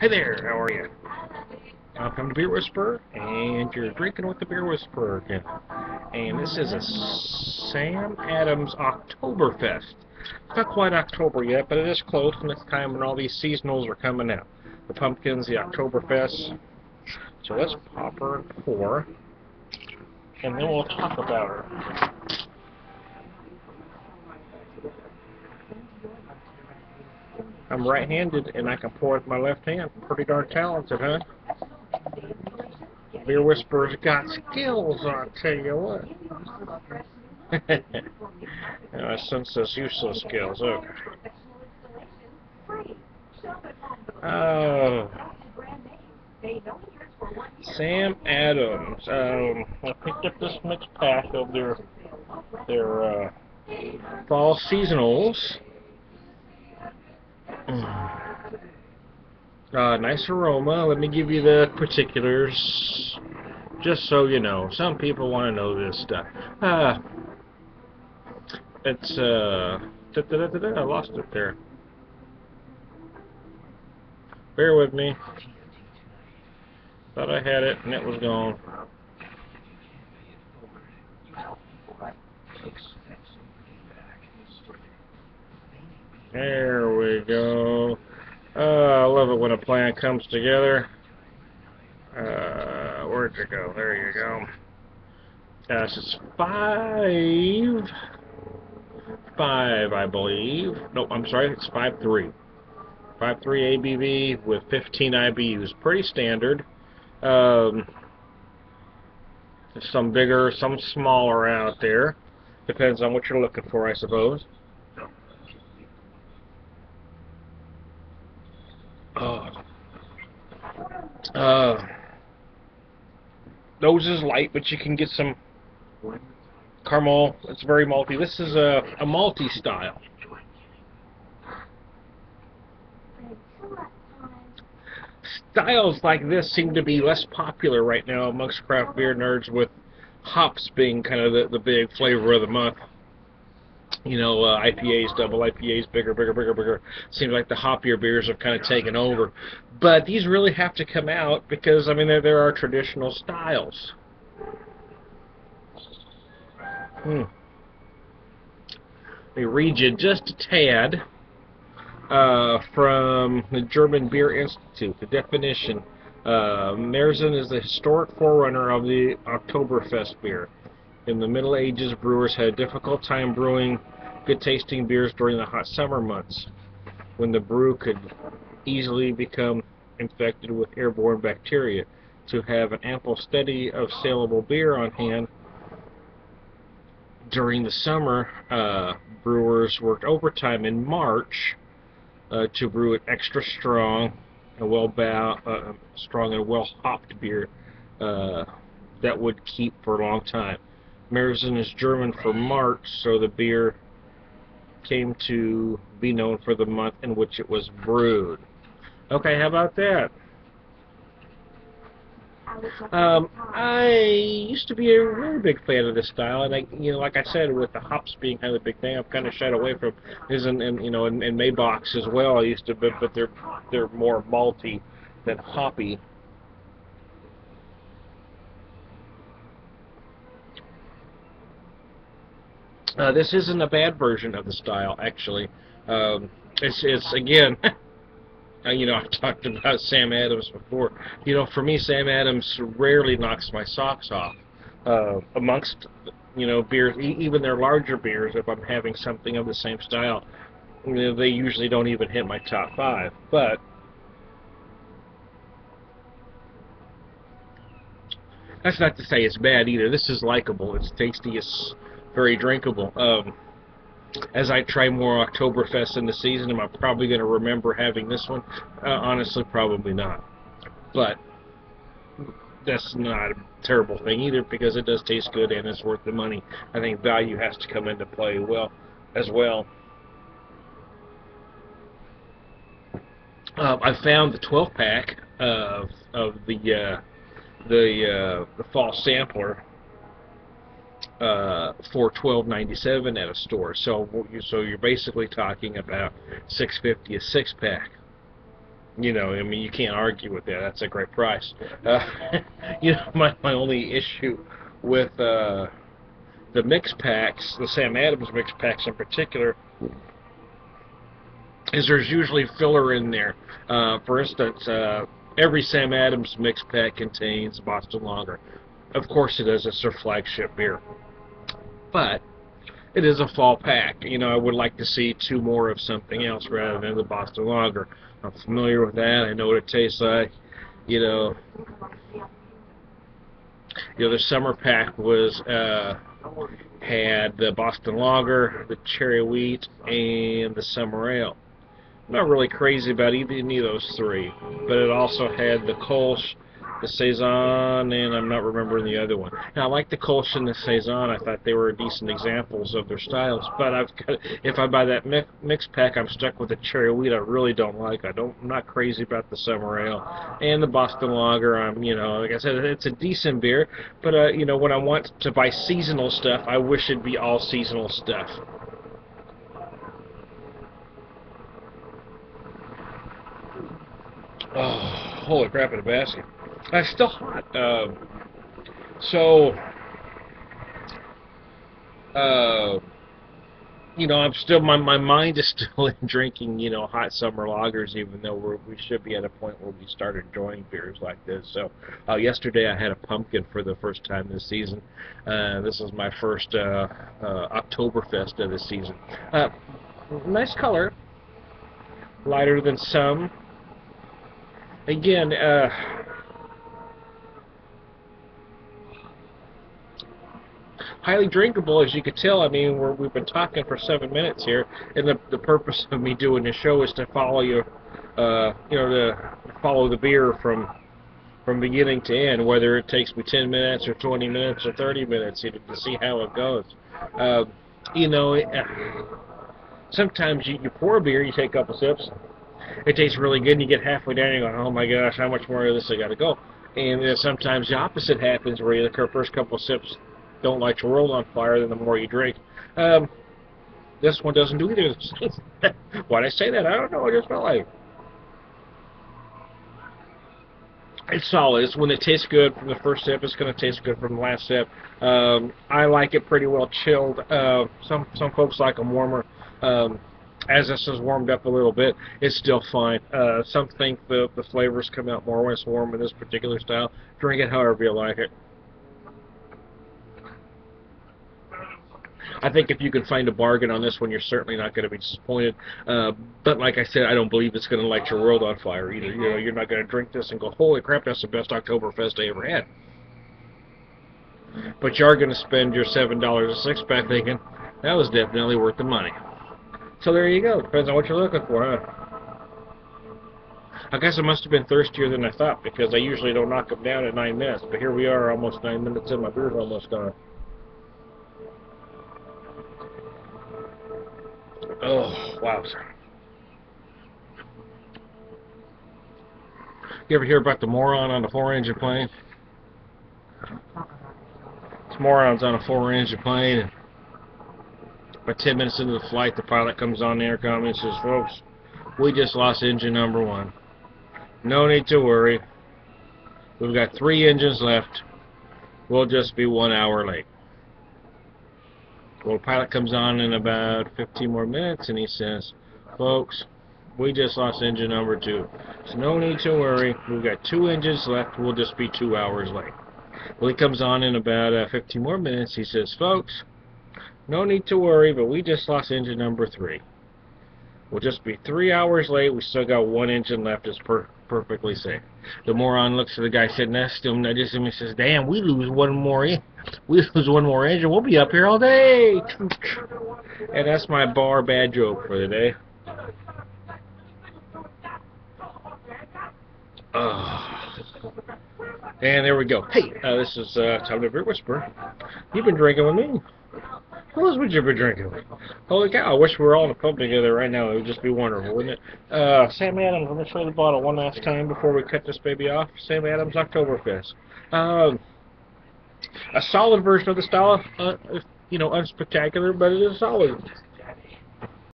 Hey there, how are you? Welcome to Beer Whisperer, and you're drinking with the Beer Whisperer again. And this is a Sam Adams Oktoberfest. It's not quite October yet, but it is close, and it's time when all these seasonals are coming out. The pumpkins, the Oktoberfest. So let's pop her in 4, and then we'll talk about her. I'm right-handed, and I can pour with my left hand. Pretty darn talented, huh? Beer Whisperer's got skills, I'll tell you what. I sense those useless skills. Okay. Oh. Sam Adams. I picked up this mixed pack of their fall seasonals. Nice aroma. Let me give you the particulars, just so you know. Some people want to know this stuff. It's I lost it there. Bear with me. Thought I had it and it was gone. There we go. I love it when a plan comes together. Where'd it go? There you go. This is 5, I believe. No, I'm sorry, it's 5.3. 5.3 ABV with 15 IBUs. Pretty standard. Some bigger, some smaller out there. Depends on what you're looking for, I suppose. Nose is light, but you can get some caramel. It's very malty. This is a malty style. Styles like this seem to be less popular right now amongst craft beer nerds, with hops being kind of the big flavor of the month. You know, IPAs, double IPAs, bigger. Seems like the hoppier beers have kind of taken over. But these really have to come out because, I mean, there are traditional styles. Let me read you just a tad from the German Beer Institute. The definition: Märzen is the historic forerunner of the Oktoberfest beer. In the Middle Ages, brewers had a difficult time brewing good-tasting beers during the hot summer months, when the brew could easily become infected with airborne bacteria. To have an ample steady of saleable beer on hand during the summer, brewers worked overtime in March to brew an extra strong and well-hopped beer that would keep for a long time. Märzen is German for March, so the beer came to be known for the month in which it was brewed. Okay, how about that? I used to be a really big fan of this style, and like I said, with the hops being kind of the big thing, I've kind of shied away from this, and Maybach's as well. I used to, but they're more malty than hoppy. This isn't a bad version of the style, actually. It's again, I've talked about Sam Adams before. For me, Sam Adams rarely knocks my socks off. Amongst, beers, even their larger beers, if I'm having something of the same style, they usually don't even hit my top 5. But that's not to say it's bad either. This is likable. It's tasty. It's very drinkable. As I try more Oktoberfest in the season, am I probably going to remember having this one? Honestly, probably not. But that's not a terrible thing either, because it does taste good and it's worth the money. I think value has to come into play as well. I found the 12-pack of the fall sampler for $12.97 at a store. So you're basically talking about $6.50 a 6-pack. You know, I mean, you can't argue with that. That's a great price. You know, my only issue with the mix packs, the Sam Adams mix packs in particular, is there's usually filler in there. For instance, every Sam Adams mix pack contains Boston Lager. Of course it does. It's their flagship beer. But it is a fall pack. You know, I would like to see two more of something else rather than the Boston Lager. I'm familiar with that. I know what it tastes like. You know, the summer pack was had the Boston Lager, the cherry wheat, and the summer ale. I'm not really crazy about any of those three, but it also had the Kolsch, the Saison, and I'm not remembering the other one. Now, I like the Kolsch and the Saison. I thought they were decent examples of their styles, but if I buy that mix pack, I'm stuck with the cherry wheat. I really don't like. I'm not crazy about the summer ale and the Boston Lager. You know, like I said, it's a decent beer, but you know, when I want to buy seasonal stuff, I wish it'd be all seasonal stuff. Oh, holy crap in a basket. It's still hot. So, you know, I'm still, my mind is still in drinking, you know, hot summer lagers, even though we should be at a point where we start enjoying beers like this. So, yesterday I had a pumpkin for the first time this season. This is my first Oktoberfest of the season. Nice color, lighter than some. Again, highly drinkable, as you could tell. I mean, we've been talking for 7 minutes here, and the purpose of me doing this show is to follow you, you know, to follow the beer from beginning to end, whether it takes me 10 minutes or 20 minutes or 30 minutes, you know, to see how it goes. You know, sometimes you pour a beer, you take a couple sips, it tastes really good, and you get halfway down, and you go, oh my gosh, how much more of this I got to go? And then sometimes the opposite happens, where the first couple of sips don't light your world on fire, then the more you drink. This one doesn't do either of those things. Why'd I say that? I don't know, I just felt like it. It's solid. It's when it tastes good from the first sip, it's going to taste good from the last sip. I like it pretty well chilled. Some folks like them warmer. As this is warmed up a little bit, it's still fine. Some think the flavors come out more when it's warm in this particular style. Drink it however you like it. I think if you can find a bargain on this one, you're certainly not going to be disappointed. But like I said, I don't believe it's going to light your world on fire either. You know, you're not going to drink this and go, holy crap, that's the best Oktoberfest I ever had. But you are going to spend your $7 a six-pack thinking, that was definitely worth the money. So there you go. Depends on what you're looking for, huh? I guess I must have been thirstier than I thought, because I usually don't knock them down at 9 minutes. But here we are, almost 9 minutes in. My beer's almost gone. Oh, wow. You ever hear about the moron on the 4-engine plane? This moron's on a 4-engine plane, and about 10 minutes into the flight, the pilot comes on the intercom and says, folks, we just lost engine number 1. No need to worry. We've got 3 engines left. We'll just be 1 hour late. Well, the pilot comes on in about 15 more minutes, and he says, folks, we just lost engine number 2. So no need to worry. We've got 2 engines left. We'll just be 2 hours late. Well, he comes on in about 15 more minutes. He says, folks, no need to worry, but we just lost engine number 3. We'll just be 3 hours late. We still got 1 engine left. It's perfectly safe. The moron looks at the guy sitting next to him, nudges him, and says, damn, we lose one more engine. We'll be up here all day. And that's my bad joke for the day. And there we go. Hey, this is Time to Beer Whisper. You've been drinking with me. Who else would you be drinking with? Holy cow, I wish we were all in the pub together right now. It would just be wonderful, wouldn't it? Sam Adams, I'm going to show the bottle one last time before we cut this baby off. Sam Adams Oktoberfest. A solid version of the style, you know, unspectacular, but it is solid.